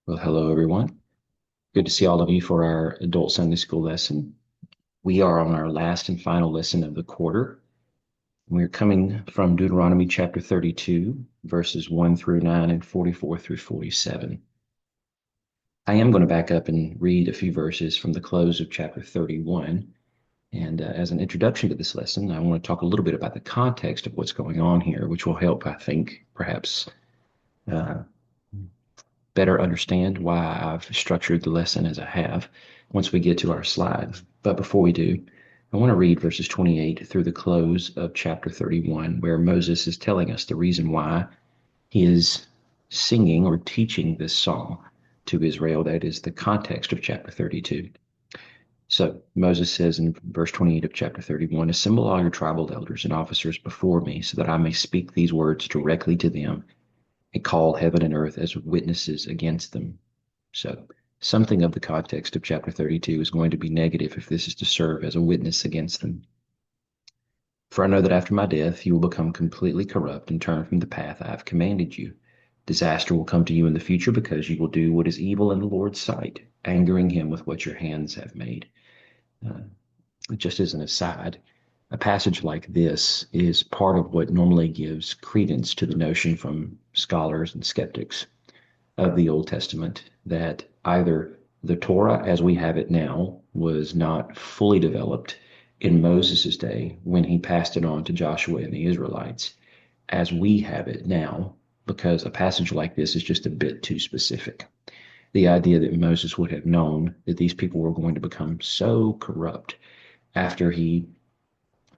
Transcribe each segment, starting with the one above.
Well, hello everyone. Good to see all of you for our adult Sunday school lesson. We are on our last and final lesson of the quarter. We're coming from Deuteronomy chapter 32, verses 1 through 9 and 44 through 47. I am going to back up and read a few verses from the close of chapter 31. And as an introduction to this lesson, I want to talk a little bit about the context of what's going on here, which will help, I think, perhaps uh, better understand why I've structured the lesson as I have once we get to our slide. But before we do, I want to read verses 28 through the close of chapter 31, where Moses is telling us the reason why he is singing or teaching this song to Israel. That is the context of chapter 32. So Moses says in verse 28 of chapter 31, "Assemble all your tribal elders and officers before me, so that I may speak these words directly to them and call heaven and earth as witnesses against them." So, something of the context of chapter 32 is going to be negative if this is to serve as a witness against them. "For I know that after my death you will become completely corrupt and turn from the path I have commanded you. Disaster will come to you in the future because you will do what is evil in the Lord's sight, angering him with what your hands have made." Uh, just as an aside, a passage like this is part of what normally gives credence to the notion from scholars and skeptics of the Old Testament that either the Torah as we have it now was not fully developed in Moses' day when he passed it on to Joshua and the Israelites as we have it now, because a passage like this is just a bit too specific. The idea that Moses would have known that these people were going to become so corrupt after he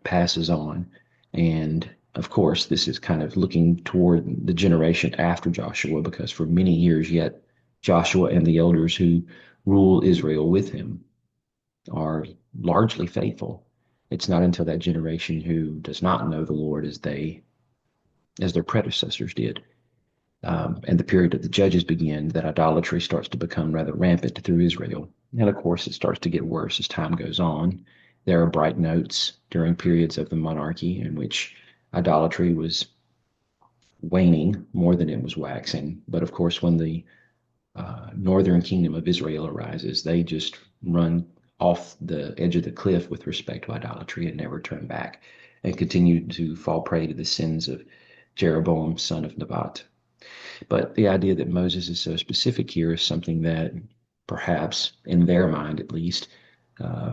passes on. And of course, this is kind of looking toward the generation after Joshua, because for many years yet, Joshua and the elders who rule Israel with him are largely faithful. It's not until that generation who does not know the Lord as their predecessors did, and the period of the judges begin, that idolatry starts to become rather rampant through Israel. And of course, it starts to get worse as time goes on. There are bright notes during periods of the monarchy in which idolatry was waning more than it was waxing. But of course, when the northern kingdom of Israel arises, they just run off the edge of the cliff with respect to idolatry and never turn back and continue to fall prey to the sins of Jeroboam, son of Nebat. But the idea that Moses is so specific here is something that perhaps, in their mind at least,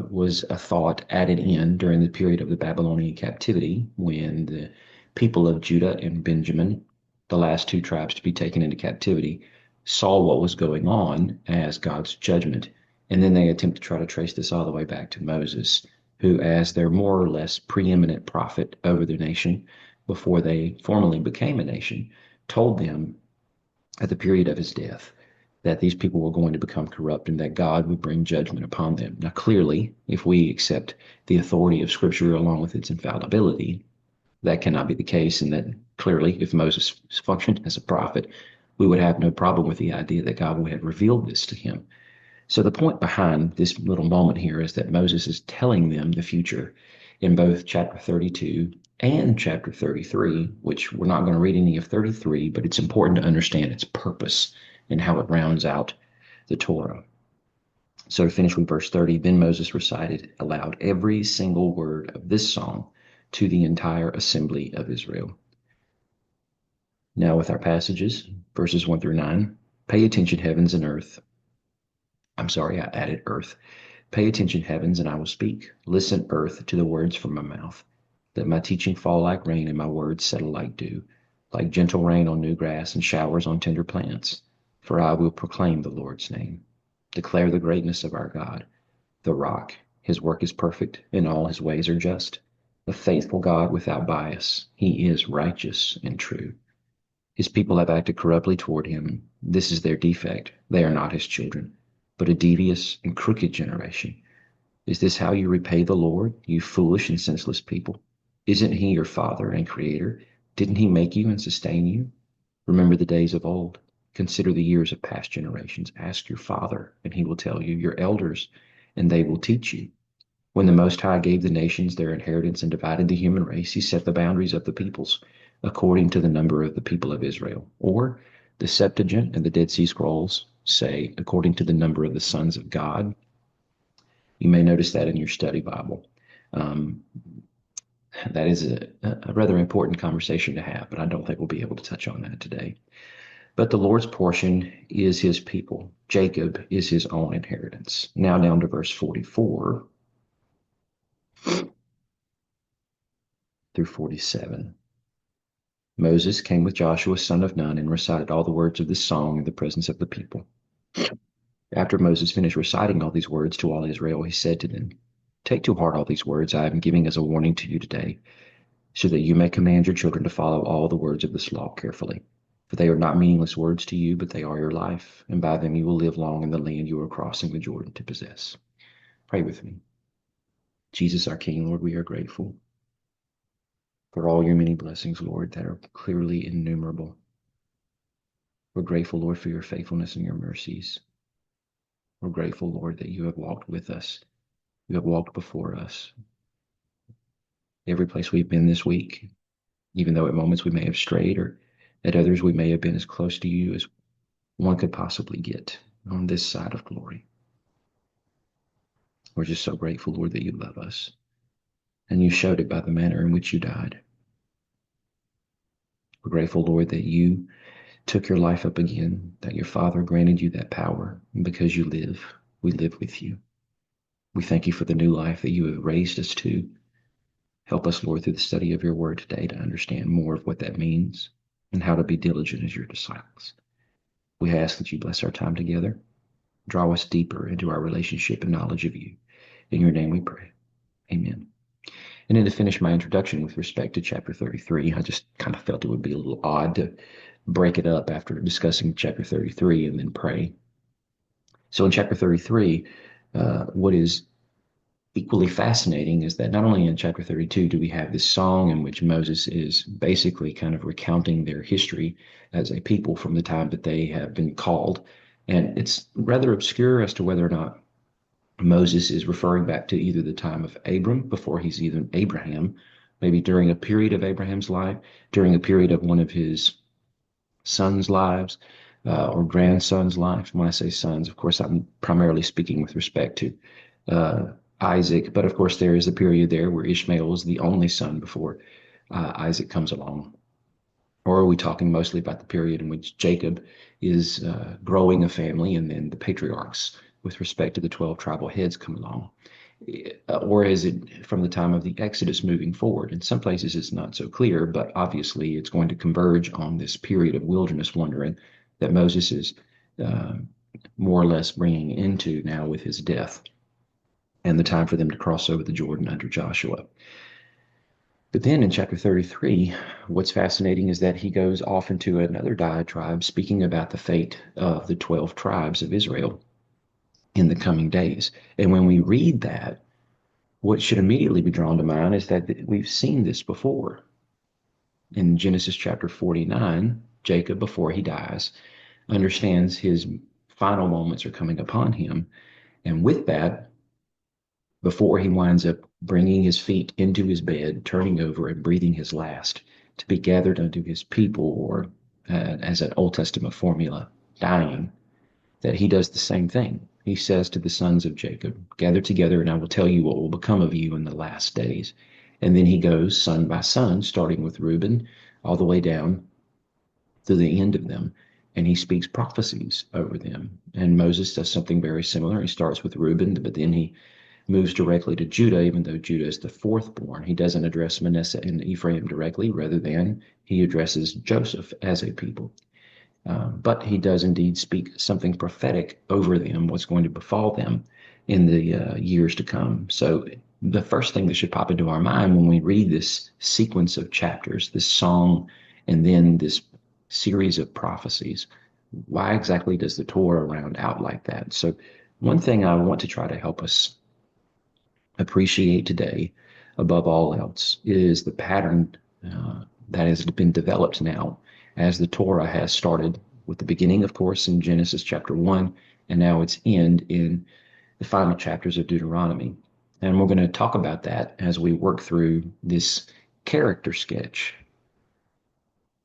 was a thought added in during the period of the Babylonian captivity when the people of Judah and Benjamin, the last two tribes to be taken into captivity, saw what was going on as God's judgment. And then they attempt to try to trace this all the way back to Moses, who, as their more or less preeminent prophet over the nation before they formally became a nation, told them at the period of his death that these people were going to become corrupt and that God would bring judgment upon them. Now, clearly, if we accept the authority of Scripture along with its infallibility, that cannot be the case, and that clearly, if Moses functioned as a prophet, we would have no problem with the idea that God would have revealed this to him. So the point behind this little moment here is that Moses is telling them the future in both chapter 32 and chapter 33, which we're not going to read any of 33, but it's important to understand its purpose and how it rounds out the Torah. So to finish with verse 30, then Moses recited aloud every single word of this song to the entire assembly of Israel. Now with our passages, verses 1 through 9, pay attention, heavens and earth. I'm sorry, I added earth. Pay attention, heavens, and I will speak. Listen, earth, to the words from my mouth. Let my teaching fall like rain and my words settle like dew, like gentle rain on new grass and showers on tender plants. For I will proclaim the Lord's name. Declare the greatness of our God, the rock. His work is perfect and all his ways are just. A faithful God without bias. He is righteous and true. His people have acted corruptly toward him. This is their defect. They are not his children, but a devious and crooked generation. Is this how you repay the Lord, you foolish and senseless people? Isn't he your father and creator? Didn't he make you and sustain you? Remember the days of old. Consider the years of past generations. Ask your father, and he will tell you, your elders, and they will teach you. When the Most High gave the nations their inheritance and divided the human race, he set the boundaries of the peoples according to the number of the people of Israel. Or the Septuagint and the Dead Sea Scrolls say, according to the number of the sons of God. You may notice that in your study Bible. Um, that is a rather important conversation to have, but I don't think we'll be able to touch on that today. But the Lord's portion is his people. Jacob is his own inheritance. Now down to verse 44 through 47. Moses came with Joshua, son of Nun, and recited all the words of this song in the presence of the people. After Moses finished reciting all these words to all Israel, he said to them, "Take to heart all these words I am giving as a warning to you today, so that you may command your children to follow all the words of this law carefully. For they are not meaningless words to you, but they are your life, and by them you will live long in the land you are crossing the Jordan to possess." Pray with me. Jesus, our King, Lord, we are grateful for all your many blessings, Lord, that are clearly innumerable. We're grateful, Lord, for your faithfulness and your mercies. We're grateful, Lord, that you have walked with us. You have walked before us. Every place we've been this week, even though at moments we may have strayed, or at others we may have been as close to you as one could possibly get on this side of glory. We're just so grateful, Lord, that you love us. And you showed it by the manner in which you died. We're grateful, Lord, that you took your life up again, that your Father granted you that power. And because you live, we live with you. We thank you for the new life that you have raised us to. Help us, Lord, through the study of your word today to understand more of what that means and how to be diligent as your disciples. We ask that you bless our time together. Draw us deeper into our relationship and knowledge of you. In your name we pray. Amen. And then to finish my introduction with respect to chapter 33, I just kind of felt it would be a little odd to break it up after discussing chapter 33 and then pray. So in chapter 33, what is equally fascinating is that not only in chapter 32 do we have this song in which Moses is basically kind of recounting their history as a people from the time that they have been called, and it's rather obscure as to whether or not Moses is referring back to either the time of Abram, before he's even Abraham, maybe during a period of Abraham's life, during a period of one of his sons' lives, or grandsons' life. When I say sons, of course, I'm primarily speaking with respect to uh, Isaac, but of course, there is a period there where Ishmael is the only son before Isaac comes along. Or are we talking mostly about the period in which Jacob is growing a family and then the patriarchs with respect to the 12 tribal heads come along? Or is it from the time of the Exodus moving forward? In some places, it's not so clear, but obviously it's going to converge on this period of wilderness wandering that Moses is uh, more or less bringing into now with his death and the time for them to cross over the Jordan under Joshua. But then in chapter 33, what's fascinating is that he goes off into another diatribe speaking about the fate of the 12 tribes of Israel in the coming days. And when we read that, what should immediately be drawn to mind is that we've seen this before. In Genesis chapter 49, Jacob, before he dies, understands his final moments are coming upon him. And with that, before he winds up bringing his feet into his bed, turning over and breathing his last to be gathered unto his people, or as an Old Testament formula, dying, that he does the same thing. He says to the sons of Jacob, "Gather together, and I will tell you what will become of you in the last days." And then he goes son by son, starting with Reuben, all the way down to the end of them, and he speaks prophecies over them. And Moses does something very similar. He starts with Reuben, but then he moves directly to Judah, even though Judah is the fourth born. He doesn't address Manasseh and Ephraim directly, rather than he addresses Joseph as a people. But he does indeed speak something prophetic over them, what's going to befall them in the years to come. So the first thing that should pop into our mind when we read this sequence of chapters, this song, and then this series of prophecies, why exactly does the Torah round out like that? So one thing I want to try to help us appreciate today, above all else, is the pattern that has been developed now as the Torah has started with the beginning, of course, in Genesis chapter 1, and now its end in the final chapters of Deuteronomy. And we're going to talk about that as we work through this character sketch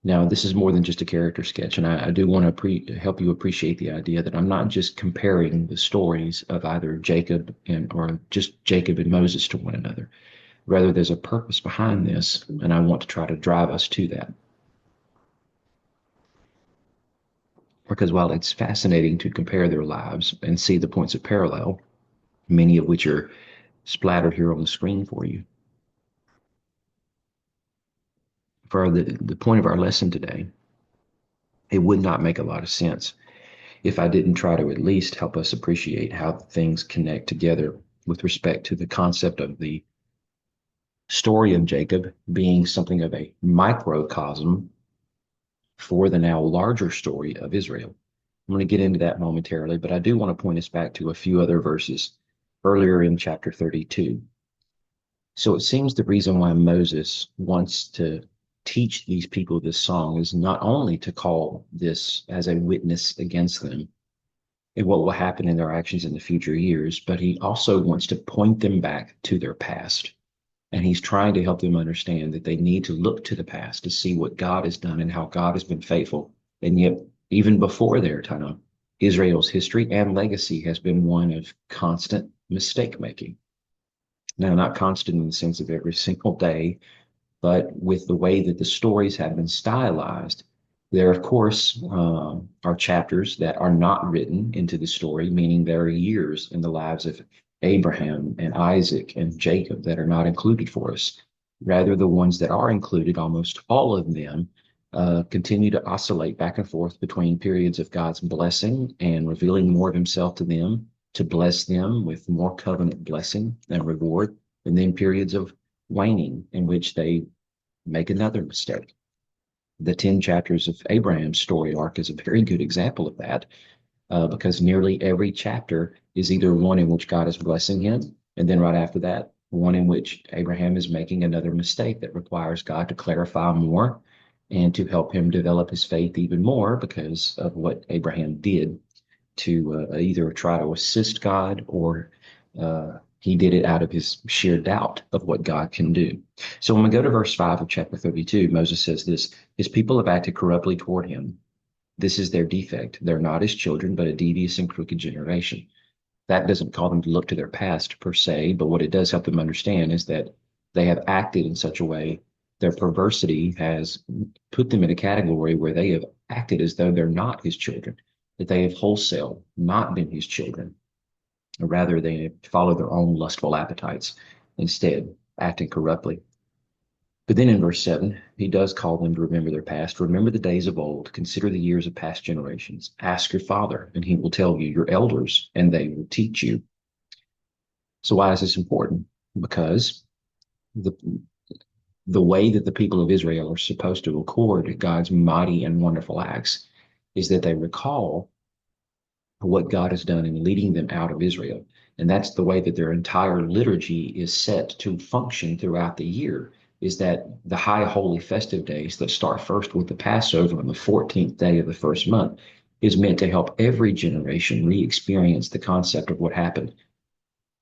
Now, this is more than just a character sketch, and I do want to help you appreciate the idea that I'm not just comparing the stories of either Jacob and or just Jacob and Moses to one another. Rather, there's a purpose behind this, and I want to try to drive us to that. Because while it's fascinating to compare their lives and see the points of parallel, many of which are splattered here on the screen for you, for the point of our lesson today, it would not make a lot of sense if I didn't try to at least help us appreciate how things connect together with respect to the concept of the story of Jacob being something of a microcosm for the now larger story of Israel. I'm going to get into that momentarily, but I do want to point us back to a few other verses earlier in chapter 32. So it seems the reason why Moses wants to teach these people this song is not only to call this as a witness against them and what will happen in their actions in the future years, but he also wants to point them back to their past. And he's trying to help them understand that they need to look to the past to see what God has done and how God has been faithful. And yet, even before their time, Israel's history and legacy has been one of constant mistake making. Now, not constant in the sense of every single day, but with the way that the stories have been stylized, there, of course, are chapters that are not written into the story, meaning there are years in the lives of Abraham and Isaac and Jacob that are not included for us. Rather, the ones that are included, almost all of them, continue to oscillate back and forth between periods of God's blessing and revealing more of himself to them, to bless them with more covenant blessing and reward, and then periods of waning in which they make another mistake. The 10 chapters of Abraham's story arc is a very good example of that, because nearly every chapter is either one in which God is blessing him, and then right after that, one in which Abraham is making another mistake that requires God to clarify more and to help him develop his faith even more because of what Abraham did to either try to assist God or he did it out of his sheer doubt of what God can do. So when we go to verse 5 of chapter 32, Moses says this: his people have acted corruptly toward him. This is their defect. They're not his children, but a devious and crooked generation. That doesn't call them to look to their past per se, but what it does help them understand is that they have acted in such a way, their perversity has put them in a category where they have acted as though they're not his children, that they have wholesale not been his children. Or rather, they follow their own lustful appetites instead, acting corruptly. But then in verse 7, he does call them to remember their past. Remember the days of old. Consider the years of past generations. Ask your father, and he will tell you, your elders, and they will teach you. So why is this important? Because the the way that the people of Israel are supposed to record God's mighty and wonderful acts is that they recall what God has done in leading them out of Israel. And that's the way that their entire liturgy is set to function throughout the year, is that the high holy festive days that start first with the Passover on the 14th day of the first month is meant to help every generation re-experience the concept of what happened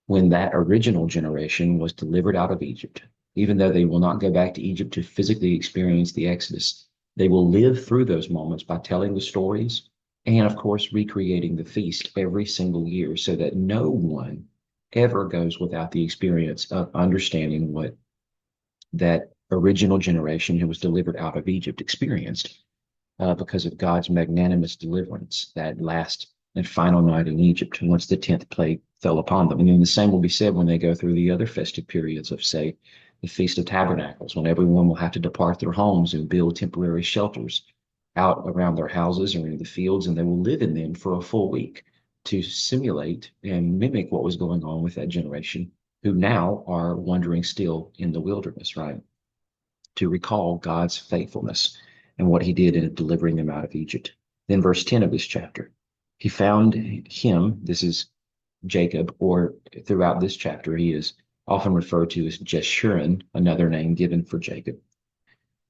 when that original generation was delivered out of Egypt. Even though they will not go back to Egypt to physically experience the Exodus, they will live through those moments by telling the stories and, of course, recreating the feast every single year so that no one ever goes without the experience of understanding what that original generation who was delivered out of Egypt experienced because of God's magnanimous deliverance that last and final night in Egypt once the 10th plague fell upon them. And then the same will be said when they go through the other festive periods of, say, the Feast of Tabernacles, when everyone will have to depart their homes and build temporary shelters out around their houses or in the fields, and they will live in them for a full week to simulate and mimic what was going on with that generation who now are wandering still in the wilderness, right? To recall God's faithfulness and what he did in delivering them out of Egypt. Then verse 10 of this chapter, he found him, this is Jacob, or throughout this chapter, he is often referred to as Jeshurun, another name given for Jacob.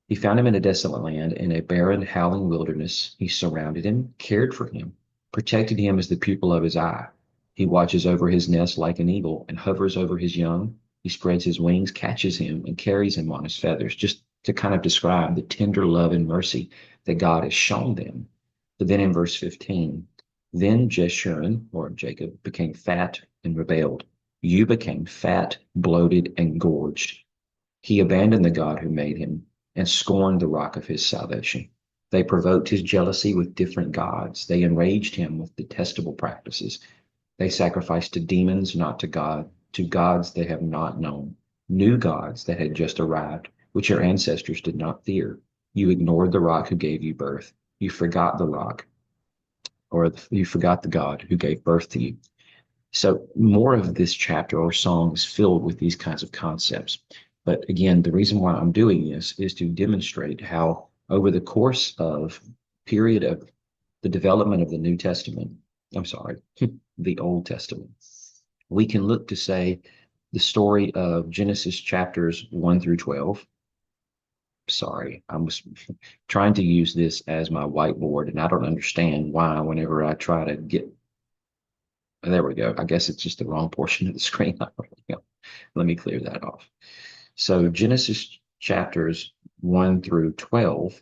He found him in a desolate land, in a barren, howling wilderness. He surrounded him, cared for him, protected him as the pupil of his eye. He watches over his nest like an eagle and hovers over his young. He spreads his wings, catches him, and carries him on his feathers. Just to kind of describe the tender love and mercy that God has shown them. But then in verse 15, then Jeshurun, or Jacob, became fat and rebelled. You became fat, bloated, and gorged. He abandoned the God who made him and scorned the rock of his salvation. They provoked his jealousy with different gods. They enraged him with detestable practices. They sacrificed to demons, not to God, to gods they have not known, new gods that had just arrived, which your ancestors did not fear. You ignored the rock who gave you birth. You forgot the rock, or you forgot the God who gave birth to you. So more of this chapter or song is filled with these kinds of concepts. But again, the reason why I'm doing this is to demonstrate how over the course of period of the development of the New Testament, I'm sorry, the Old Testament, we can look to say the story of Genesis chapters 1 through 12. Sorry, I was trying to use this as my whiteboard, and I don't understand why whenever I try to get, there we go. I guess it's just the wrong portion of the screen. Let me clear that off. So Genesis chapters 1 through 12,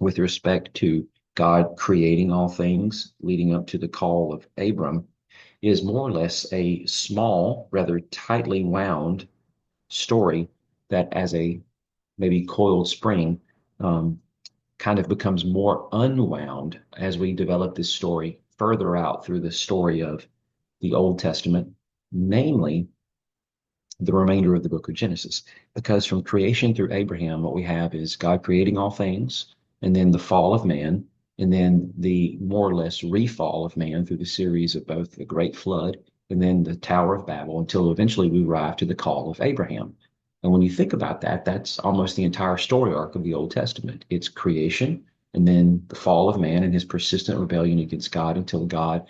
with respect to God creating all things leading up to the call of Abram, is more or less a small, rather tightly wound story that, as a maybe coiled spring, um, kind of becomes more unwound as we develop this story further out through the story of the Old Testament, namely the remainder of the book of Genesis. Because from creation through Abraham, what we have is God creating all things, and then the fall of man, and then the more or less refall of man through the series of both the Great Flood and then the Tower of Babel, until eventually we arrive to the call of Abraham. And when you think about that, that's almost the entire story arc of the Old Testament. It's creation, and then the fall of man and his persistent rebellion against God until God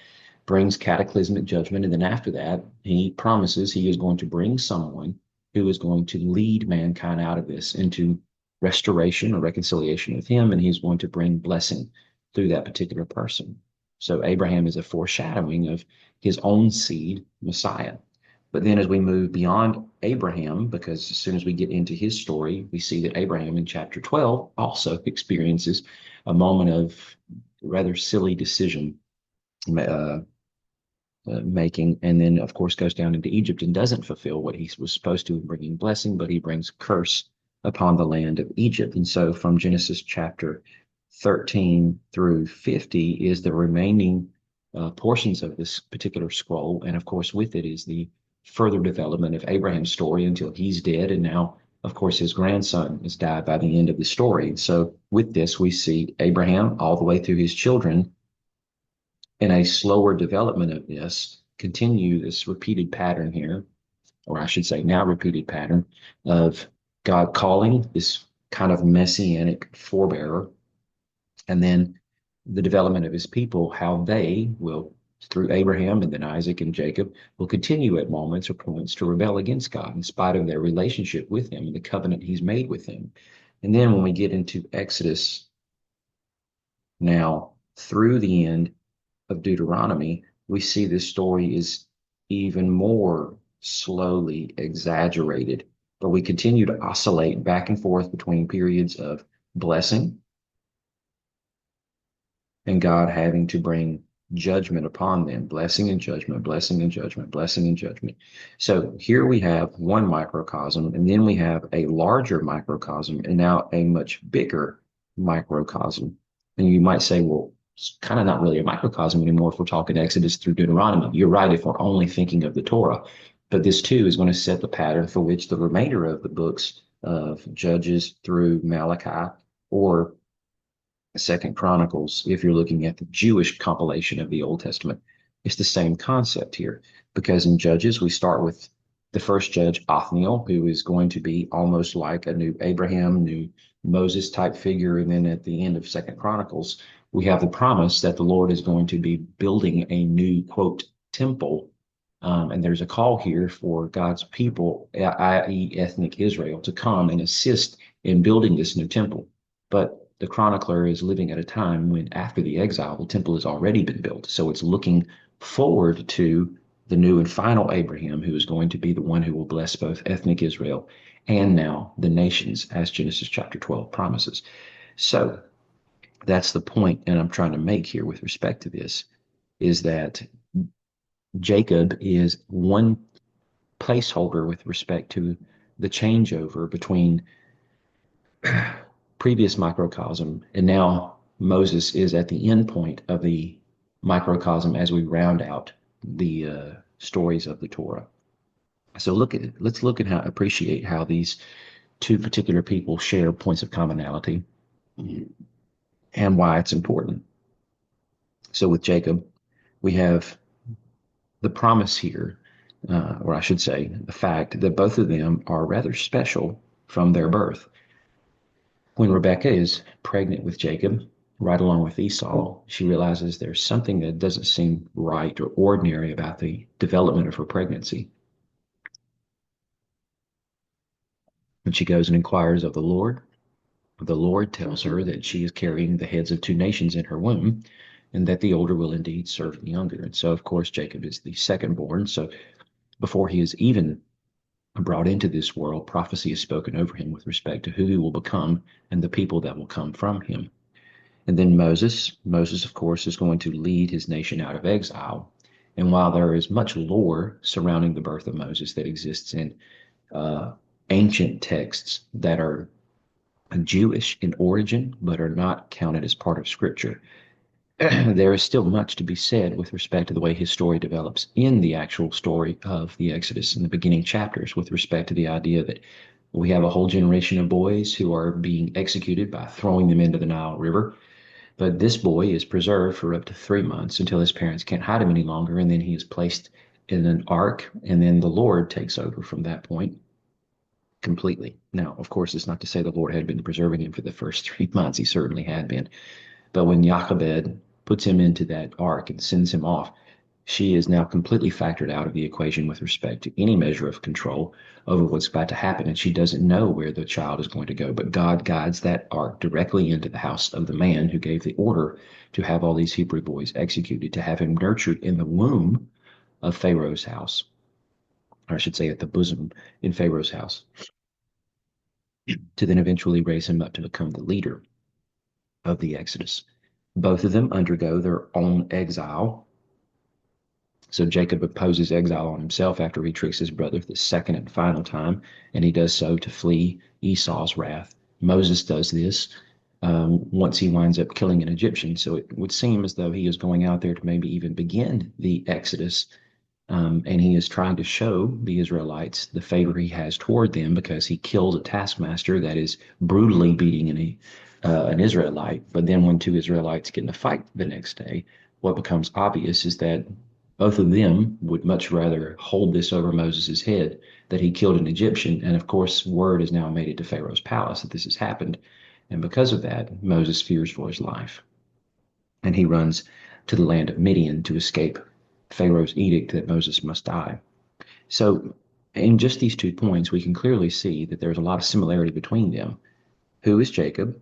brings cataclysmic judgment. And then after that, he promises he is going to bring someone who is going to lead mankind out of this into restoration or reconciliation with him. And he's going to bring blessing through that particular person. So Abraham is a foreshadowing of his own seed, Messiah. But then as we move beyond Abraham, because as soon as we get into his story, we see that Abraham in chapter 12 also experiences a moment of rather silly decision making, and then of course goes down into Egypt and doesn't fulfill what he was supposed to, bringing blessing, but he brings curse upon the land of Egypt. And so from Genesis chapter 13 through 50 is the remaining portions of this particular scroll. And of course, with it is the further development of Abraham's story until he's dead. And now, of course, his grandson has died by the end of the story. So with this, we see Abraham all the way through his children in a slower development of this, continue this repeated pattern here, or I should say now repeated pattern of God calling this kind of messianic forebearer, and then the development of his people, how they will, through Abraham and then Isaac and Jacob, will continue at moments or points to rebel against God in spite of their relationship with him and the covenant he's made with them. And then when we get into Exodus now through the end of Deuteronomy, we see this story is even more slowly exaggerated, but we continue to oscillate back and forth between periods of blessing and God having to bring judgment upon them, blessing and judgment, blessing and judgment, blessing and judgment. So here we have one microcosm, and then we have a larger microcosm, and now a much bigger microcosm. And you might say, well, it's kind of not really a microcosm anymore if we're talking Exodus through Deuteronomy. You're right if we're only thinking of the Torah. But this too is going to set the pattern for which the remainder of the books of Judges through Malachi or Second Chronicles, if you're looking at the Jewish compilation of the Old Testament, it's the same concept here. Because in Judges, we start with the first judge, Othniel, who is going to be almost like a new Abraham, new Moses type figure. And then at the end of Second Chronicles, we have the promise that the Lord is going to be building a new, quote, temple. And there's a call here for God's people, i.e., ethnic Israel, to come and assist in building this new temple. But the chronicler is living at a time when, after the exile, the temple has already been built. So it's looking forward to the new and final Abraham, who is going to be the one who will bless both ethnic Israel and now the nations, as Genesis chapter 12 promises. So that's the point, and I'm trying to make here with respect to this, is that Jacob is one placeholder with respect to the changeover between previous microcosm and now Moses is at the end point of the microcosm as we round out the stories of the Torah. So let's look at how appreciate how these two particular people share points of commonality and why it's important. So with Jacob, we have the promise here, or I should say, the fact that both of them are rather special from their birth. When Rebekah is pregnant with Jacob, right along with Esau, she realizes there's something that doesn't seem right or ordinary about the development of her pregnancy. And she goes and inquires of the Lord. The Lord tells her that she is carrying the heads of two nations in her womb, and that the older will indeed serve the younger. And so, of course, Jacob is the second born. So before he is even brought into this world, prophecy is spoken over him with respect to who he will become and the people that will come from him. And then Moses, of course, is going to lead his nation out of exile. And while there is much lore surrounding the birth of Moses that exists in uh, ancient texts that are Jewish in origin, but are not counted as part of Scripture, there is still much to be said with respect to the way his story develops in the actual story of the Exodus in the beginning chapters, with respect to the idea that we have a whole generation of boys who are being executed by throwing them into the Nile River. But this boy is preserved for up to 3 months until his parents can't hide him any longer, and then he is placed in an ark, and then the Lord takes over from that point completely. Now, of course, it's not to say the Lord had been preserving him for the first 3 months. He certainly had been. But when Jochebed puts him into that ark and sends him off, she is now completely factored out of the equation with respect to any measure of control over what's about to happen. And she doesn't know where the child is going to go. But God guides that ark directly into the house of the man who gave the order to have all these Hebrew boys executed, to have him nurtured in the womb of Pharaoh's house, or I should say at the bosom in Pharaoh's house, to then eventually raise him up to become the leader of the Exodus. Both of them undergo their own exile. So Jacob imposes exile on himself after he tricks his brother the second and final time, and he does so to flee Esau's wrath. Moses does this once he winds up killing an Egyptian. So it would seem as though he is going out there to maybe even begin the Exodus, and he is trying to show the Israelites the favor he has toward them because he kills a taskmaster that is brutally beating an Israelite. But then when two Israelites get in a fight the next day, what becomes obvious is that both of them would much rather hold this over Moses' head that he killed an Egyptian. And of course, word is now made it to Pharaoh's palace that this has happened. And because of that, Moses fears for his life. And he runs to the land of Midian to escape Pharaoh's edict that Moses must die. So, in just these 2 points, we can clearly see that there's a lot of similarity between them. Who is Jacob?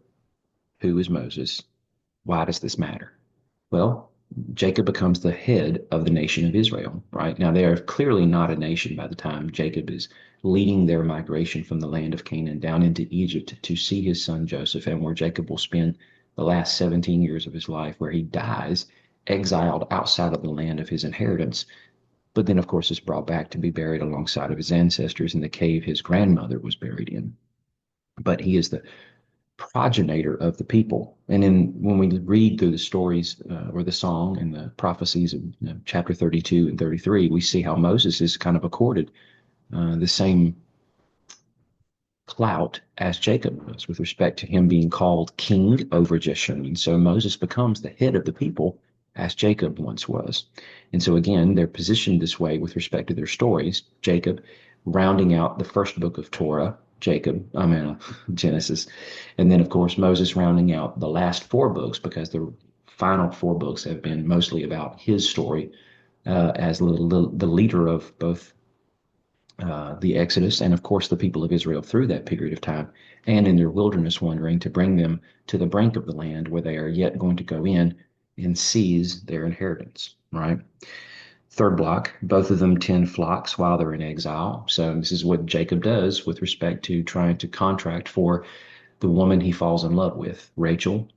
Who is Moses? Why does this matter? Well, Jacob becomes the head of the nation of Israel, right? Now, they are clearly not a nation by the time Jacob is leading their migration from the land of Canaan down into Egypt to see his son Joseph, and where Jacob will spend the last 17 years of his life, where he dies exiled outside of the land of his inheritance. But then, of course, is brought back to be buried alongside of his ancestors in the cave his grandmother was buried in. But he is the progenitor of the people. And then when we read through the stories or the song and the prophecies of chapter 32 and 33, we see how Moses is kind of accorded the same clout as Jacob was with respect to him being called king over Jeshurun. And so Moses becomes the head of the people as Jacob once was. And so again, they're positioned this way with respect to their stories. Jacob rounding out the first book of Torah, Genesis. And then, of course, Moses rounding out the last 4 books because the final 4 books have been mostly about his story as the leader of both the Exodus and, of course, the people of Israel through that period of time and in their wilderness wandering to bring them to the brink of the land where they are yet going to go in and seize their inheritance, right? Third block, both of them tend flocks while they're in exile. So this is what Jacob does with respect to trying to contract for the woman he falls in love with, Rachel,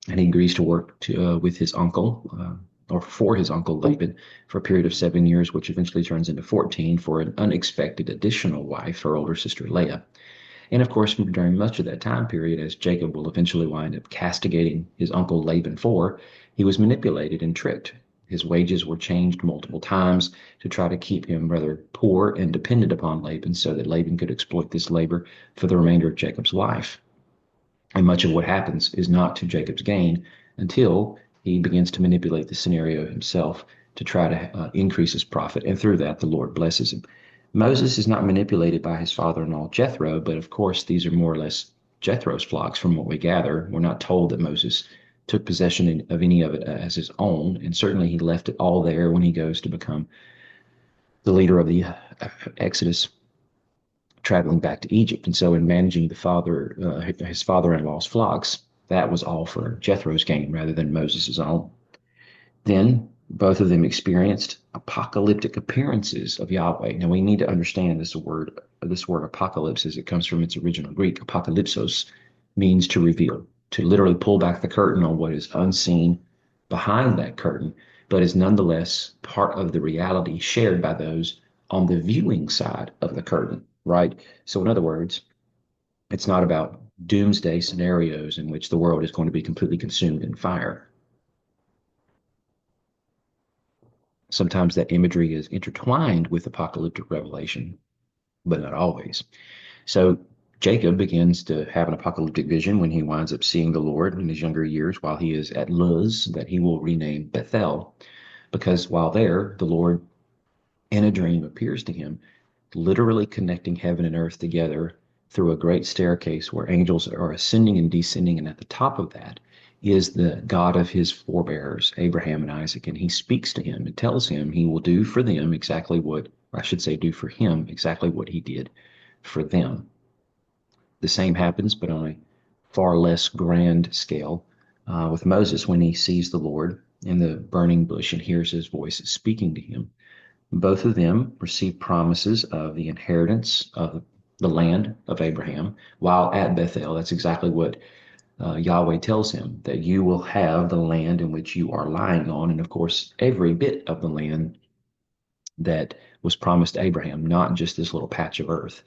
and he agrees to work with his uncle, or for his uncle Laban, for a period of 7 years, which eventually turns into 14 for an unexpected additional wife, her older sister Leah. And of course, during much of that time period, as Jacob will eventually wind up castigating his uncle Laban for, he was manipulated and tricked. His wages were changed multiple times to try to keep him rather poor and dependent upon Laban so that Laban could exploit this labor for the remainder of Jacob's life. And much of what happens is not to Jacob's gain until he begins to manipulate the scenario himself to try to increase his profit. And through that, the Lord blesses him. Moses is not manipulated by his father in law Jethro, but of course, these are more or less Jethro's flocks from what we gather. We're not told that Moses took possession of any of it as his own, and certainly he left it all there when he goes to become the leader of the Exodus traveling back to Egypt. And so in managing his father-in-law's flocks, that was all for Jethro's gain rather than Moses' own. Then both of them experienced apocalyptic appearances of Yahweh. Now we need to understand this word apocalypse as it comes from its original Greek. Apocalypsos means to reveal, to literally pull back the curtain on what is unseen behind that curtain, but is nonetheless part of the reality shared by those on the viewing side of the curtain, right? So in other words, it's not about doomsday scenarios in which the world is going to be completely consumed in fire. Sometimes that imagery is intertwined with apocalyptic revelation, but not always. So Jacob begins to have an apocalyptic vision when he winds up seeing the Lord in his younger years while he is at Luz, that he will rename Bethel, because while there, the Lord in a dream appears to him, literally connecting heaven and earth together through a great staircase where angels are ascending and descending. And at the top of that is the God of his forebears, Abraham and Isaac. And he speaks to him and tells him he will do for them exactly what, or I should say, do for him exactly what he did for them. The same happens, but on a far less grand scale, with Moses when he sees the Lord in the burning bush and hears his voice speaking to him. Both of them receive promises of the inheritance of the land of Abraham while at Bethel. That's exactly what Yahweh tells him, that you will have the land in which you are lying on. And of course, every bit of the land that was promised to Abraham, not just this little patch of earth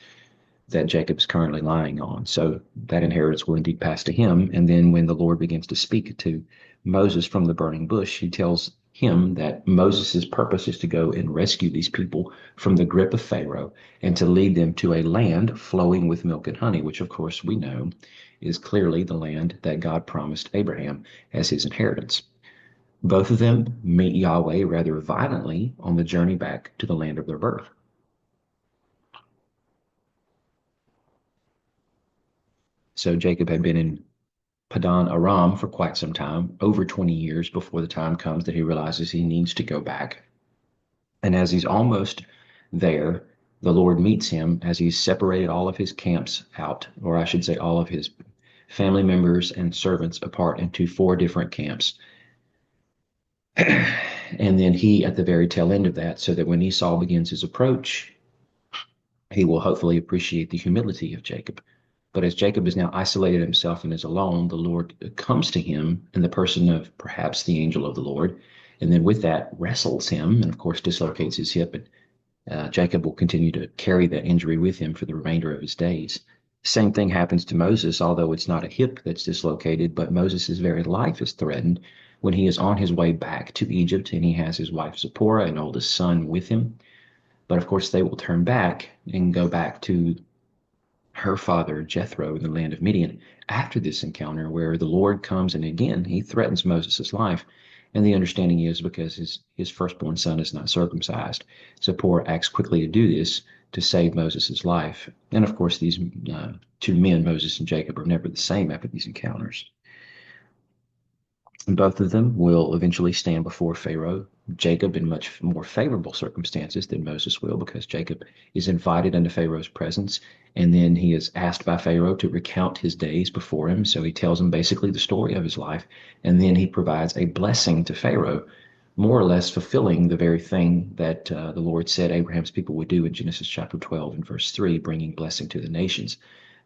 that Jacob is currently lying on. So that inheritance will indeed pass to him. And then when the Lord begins to speak to Moses from the burning bush, he tells him that Moses' purpose is to go and rescue these people from the grip of Pharaoh and to lead them to a land flowing with milk and honey, which of course we know is clearly the land that God promised Abraham as his inheritance. Both of them meet Yahweh rather violently on the journey back to the land of their birth. So Jacob had been in Padan Aram for quite some time, over 20 years before the time comes that he realizes he needs to go back. And as he's almost there, the Lord meets him as he's separated all of his camps out, or I should say, all of his family members and servants apart into 4 different camps. And then he at the very tail end of that, so that when Esau begins his approach, he will hopefully appreciate the humility of Jacob. But as Jacob is now isolated himself and is alone, the Lord comes to him in the person of perhaps the angel of the Lord, and then with that wrestles him and, of course, dislocates his hip. And Jacob will continue to carry that injury with him for the remainder of his days. Same thing happens to Moses, although it's not a hip that's dislocated, but Moses' very life is threatened when he is on his way back to Egypt and he has his wife Zipporah and oldest son with him. But of course, they will turn back and go back to her father Jethro in the land of Midian after this encounter, where the Lord comes and again he threatens Moses' life. And the understanding is because his firstborn son is not circumcised. Zipporah acts quickly to do this to save Moses' life. And of course, these 2 men, Moses and Jacob, are never the same after these encounters. And both of them will eventually stand before Pharaoh, Jacob in much more favorable circumstances than Moses will, because Jacob is invited into Pharaoh's presence, and then he is asked by Pharaoh to recount his days before him. So he tells him basically the story of his life, and then he provides a blessing to Pharaoh more or less fulfilling the very thing that the Lord said Abraham's people would do in Genesis chapter 12 and verse 3, bringing blessing to the nations.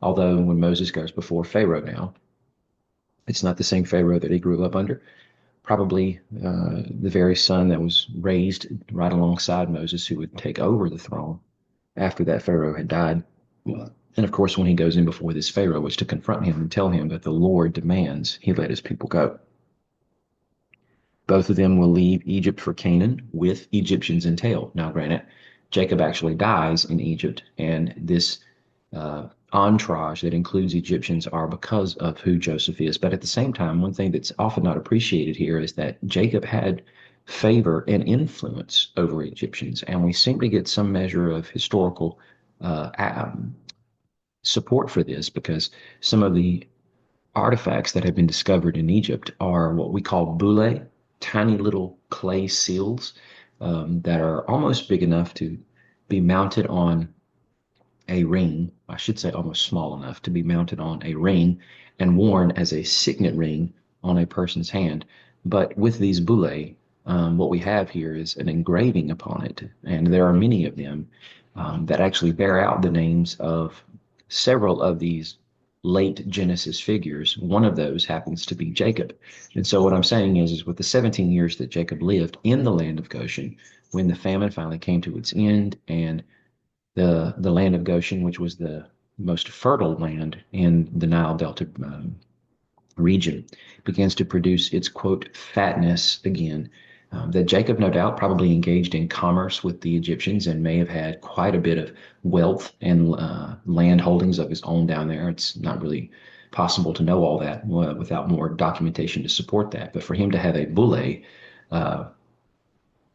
Although when Moses goes before Pharaoh now, it's not the same Pharaoh that he grew up under. Probably the very son that was raised right alongside Moses, who would take over the throne after that Pharaoh had died. And of course, when he goes in before this Pharaoh, was to confront him and tell him that the Lord demands he let his people go. Both of them will leave Egypt for Canaan with Egyptians in tail. Now, granted, Jacob actually dies in Egypt, and this entourage that includes Egyptians are because of who Joseph is. But at the same time, one thing that's often not appreciated here is that Jacob had favor and influence over Egyptians, and we seem to get some measure of historical support for this because some of the artifacts that have been discovered in Egypt are what we call boule, tiny little clay seals that are almost big enough to be mounted on a ring. I should say almost small enough to be mounted on a ring and worn as a signet ring on a person's hand. But with these boule, what we have here is an engraving upon it, and there are many of them that actually bear out the names of several of these late Genesis figures. One of those happens to be Jacob. And so what I'm saying is with the 17 years that Jacob lived in the land of Goshen, when the famine finally came to its end and the land of Goshen, which was the most fertile land in the Nile Delta region, begins to produce its quote fatness again. That Jacob, no doubt, probably engaged in commerce with the Egyptians and may have had quite a bit of wealth and land holdings of his own down there. It's not really possible to know all that without more documentation to support that. But for him to have a boule uh,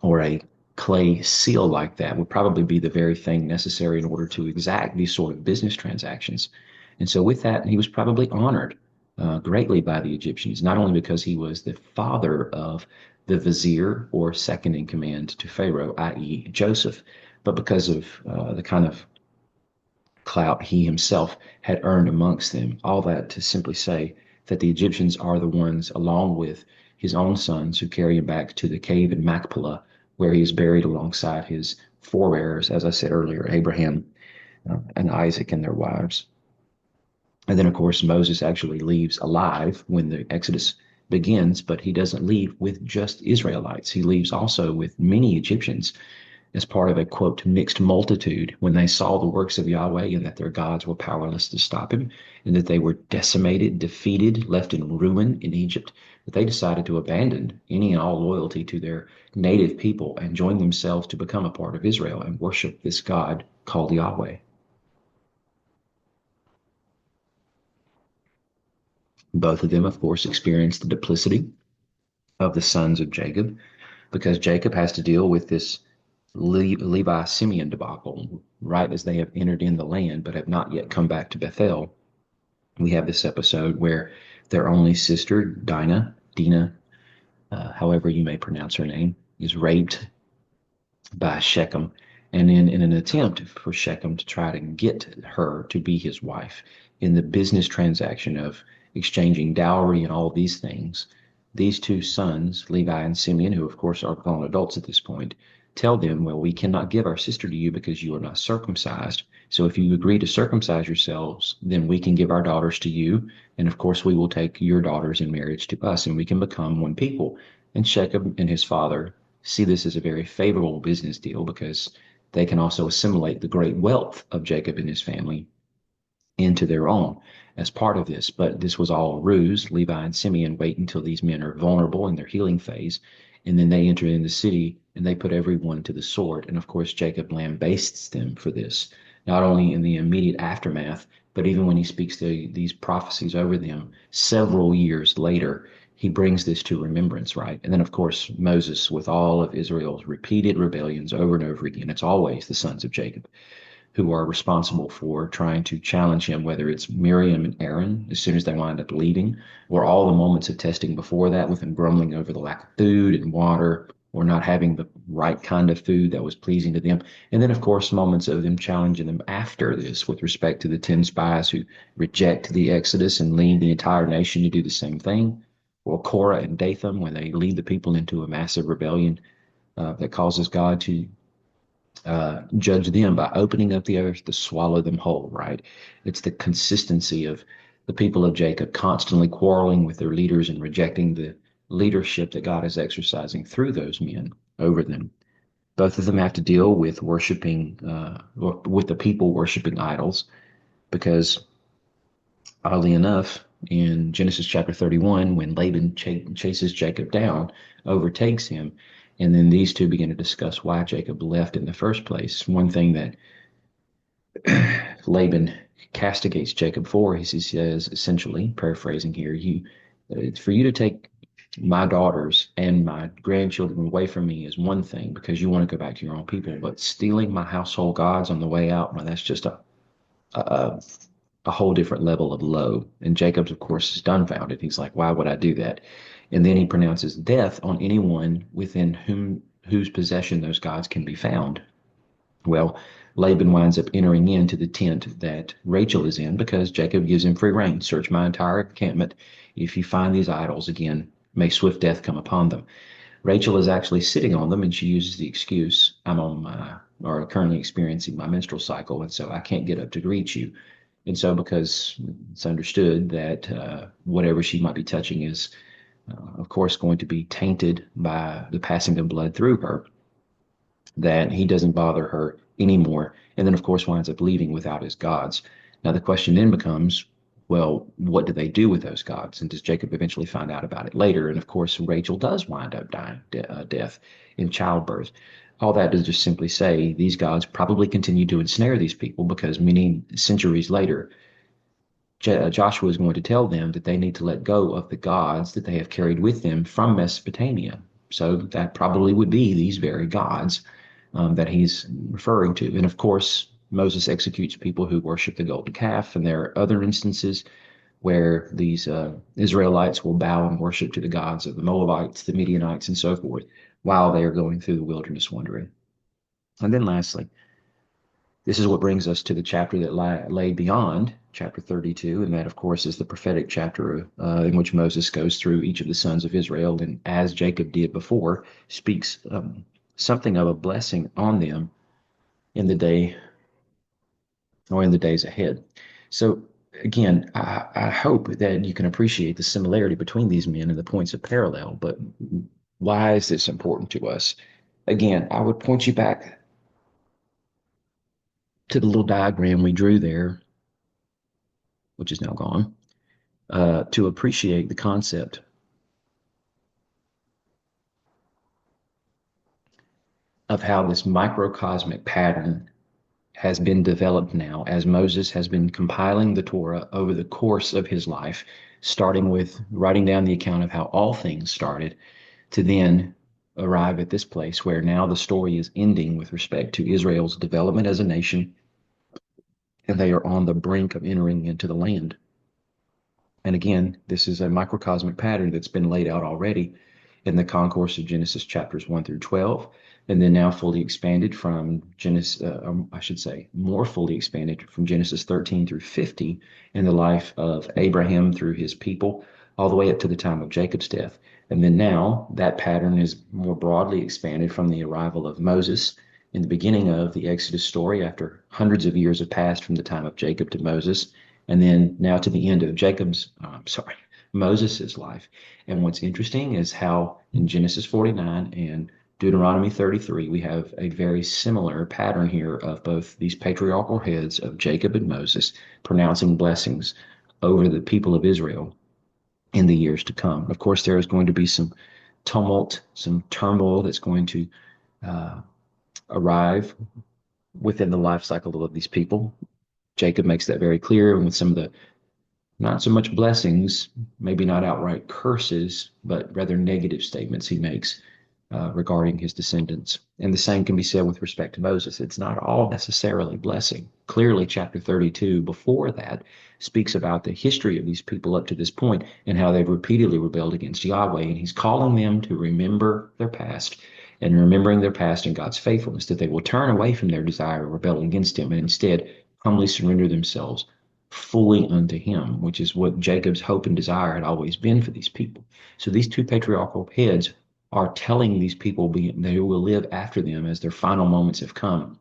or a clay seal like that would probably be the very thing necessary in order to exact these sort of business transactions. And so, with that, he was probably honored greatly by the Egyptians, not only because he was the father of the vizier or second in command to Pharaoh, i.e., Joseph, but because of the kind of clout he himself had earned amongst them. All that to simply say that the Egyptians are the ones, along with his own sons, who carry him back to the cave in Machpelah, where he is buried alongside his forebears, as I said earlier, Abraham and Isaac and their wives. And then, of course, Moses actually leaves alive when the Exodus begins, but he doesn't leave with just Israelites. He leaves also with many Egyptians as part of a quote mixed multitude when they saw the works of Yahweh and that their gods were powerless to stop him and that they were decimated, defeated, left in ruin in Egypt, that they decided to abandon any and all loyalty to their native people and join themselves to become a part of Israel and worship this God called Yahweh. Both of them, of course, experienced the duplicity of the sons of Jacob because Jacob has to deal with this Levi Simeon debacle right as they have entered in the land but have not yet come back to Bethel. We have this episode where their only sister, Dinah, however you may pronounce her name, is raped by Shechem. And in an attempt for Shechem to try to get her to be his wife in the business transaction of exchanging dowry and all these things, these two sons, Levi and Simeon, who of course are grown adults at this point, tell them, well, we cannot give our sister to you because you are not circumcised. So if you agree to circumcise yourselves, then we can give our daughters to you. And of course, we will take your daughters in marriage to us and we can become one people. And Shechem and his father see this as a very favorable business deal because they can also assimilate the great wealth of Jacob and his family into their own as part of this. But this was all a ruse. Levi and Simeon wait until these men are vulnerable in their healing phase, and then they enter in the city and they put everyone to the sword. And of course, Jacob lambastes them for this, not only in the immediate aftermath, but even when he speaks to these prophecies over them several years later, he brings this to remembrance, right? And then, of course, Moses, with all of Israel's repeated rebellions over and over again, it's always the sons of Jacob who are responsible for trying to challenge him, whether it's Miriam and Aaron, as soon as they wind up leaving, or all the moments of testing before that with him grumbling over the lack of food and water, or not having the right kind of food that was pleasing to them. And then, of course, moments of them challenging them after this with respect to the 10 spies who reject the Exodus and lead the entire nation to do the same thing. or Korah and Dathan, when they lead the people into a massive rebellion that causes God to judge them by opening up the earth to swallow them whole, right? It's the consistency of the people of Jacob constantly quarreling with their leaders and rejecting the leadership that God is exercising through those men over them. Both of them have to deal with worshiping, or with the people worshiping idols, because oddly enough, in Genesis chapter 31, when Laban chases Jacob down, overtakes him, and then these two begin to discuss why Jacob left in the first place. One thing that Laban castigates Jacob for is he says, essentially, paraphrasing here, for you to take my daughters and my grandchildren away from me is one thing because you want to go back to your own people, but stealing my household gods on the way out, well, that's just a, a whole different level of low. And Jacob's, of course, is dumbfounded. He's like, why would I do that? And then he pronounces death on anyone within whose possession those gods can be found. Well, Laban winds up entering into the tent that Rachel is in because Jacob gives him free rein. Search my entire encampment. If you find these idols again, may swift death come upon them. Rachel is actually sitting on them, and she uses the excuse, I'm on my, or currently experiencing my menstrual cycle, and so I can't get up to greet you. And so, because it's understood that whatever she might be touching is, of course, going to be tainted by the passing of blood through her, that he doesn't bother her anymore. And then, of course, winds up leaving without his gods. Now, the question then becomes, well, what do they do with those gods? And does Jacob eventually find out about it later? And of course, Rachel does wind up dying death in childbirth. All that is just simply say these gods probably continue to ensnare these people because many centuries later, Joshua is going to tell them that they need to let go of the gods that they have carried with them from Mesopotamia. So that probably would be these very gods that he's referring to. And of course, Moses executes people who worship the golden calf, and there are other instances where these Israelites will bow and worship to the gods of the Moabites, the Midianites, and so forth, while they are going through the wilderness wandering. And then lastly, this is what brings us to the chapter that lay beyond chapter 32, and that, of course, is the prophetic chapter in which Moses goes through each of the sons of Israel, and as Jacob did before, speaks something of a blessing on them in the day or in the days ahead. So, again, I hope that you can appreciate the similarity between these men and the points of parallel, but why is this important to us? Again, I would point you back to the little diagram we drew there, which is now gone, to appreciate the concept of how this microcosmic pattern has been developed now as Moses has been compiling the Torah over the course of his life, starting with writing down the account of how all things started, to then arrive at this place where now the story is ending with respect to Israel's development as a nation, and they are on the brink of entering into the land. And again, this is a microcosmic pattern that's been laid out already in the concourse of Genesis chapters 1 through 12, and then now fully expanded from Genesis, I should say, more fully expanded from Genesis 13 through 50 in the life of Abraham through his people, all the way up to the time of Jacob's death. And then now that pattern is more broadly expanded from the arrival of Moses in the beginning of the Exodus story after hundreds of years have passed from the time of Jacob to Moses, and then now to the end of Moses's life. And what's interesting is how in Genesis 49 and Deuteronomy 33, we have a very similar pattern here of both these patriarchal heads of Jacob and Moses pronouncing blessings over the people of Israel in the years to come. Of course, there is going to be some tumult, some turmoil that's going to arrive within the life cycle of these people. Jacob makes that very clear with some of the not so much blessings, maybe not outright curses, but rather negative statements he makes regarding his descendants. And the same can be said with respect to Moses. It's not all necessarily blessing. Clearly, chapter 32, before that, speaks about the history of these people up to this point and how they've repeatedly rebelled against Yahweh. And he's calling them to remember their past, and remembering their past and God's faithfulness, that they will turn away from their desire of rebelling against him and instead humbly surrender themselves fully unto him, which is what Jacob's hope and desire had always been for these people. So these two patriarchal heads are telling these people they will live after them as their final moments have come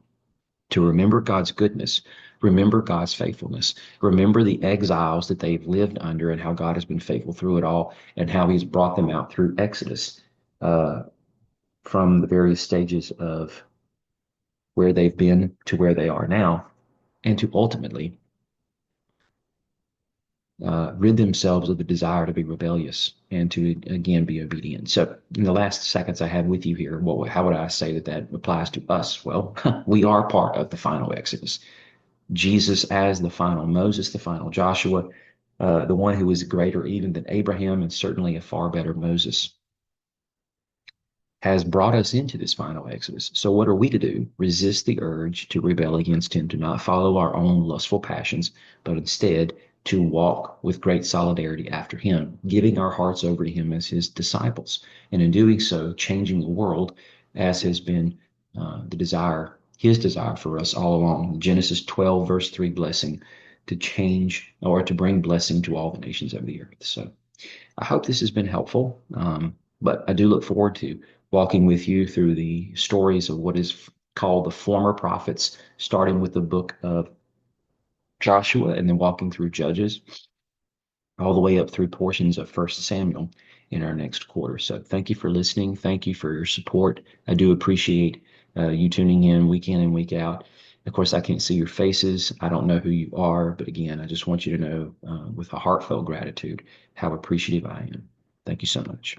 to remember God's goodness, remember God's faithfulness, remember the exiles that they've lived under and how God has been faithful through it all and how he's brought them out through Exodus uh, from the various stages of where they've been to where they are now, and to ultimately rid themselves of the desire to be rebellious and to again be obedient. So, in the last seconds I have with you here, how would I say that that applies to us? Well, we are part of the final Exodus. Jesus as the final Moses, the final Joshua, the one who is greater even than Abraham, and certainly a far better Moses, has brought us into this final Exodus. So, what are we to do? Resist the urge to rebel against him, to not follow our own lustful passions, but instead to walk with great solidarity after him, giving our hearts over to him as his disciples. And in doing so, changing the world as has been the desire, his desire for us all along. Genesis 12, verse 3 blessing to change or to bring blessing to all the nations of the earth. So, I hope this has been helpful. But I do look forward to walking with you through the stories of what is called the former prophets, starting with the book of Joshua and then walking through Judges, all the way up through portions of First Samuel in our next quarter. So thank you for listening. Thank you for your support. I do appreciate you tuning in and week out. Of course, I can't see your faces. I don't know who you are, but again, I just want you to know with a heartfelt gratitude how appreciative I am. Thank you so much.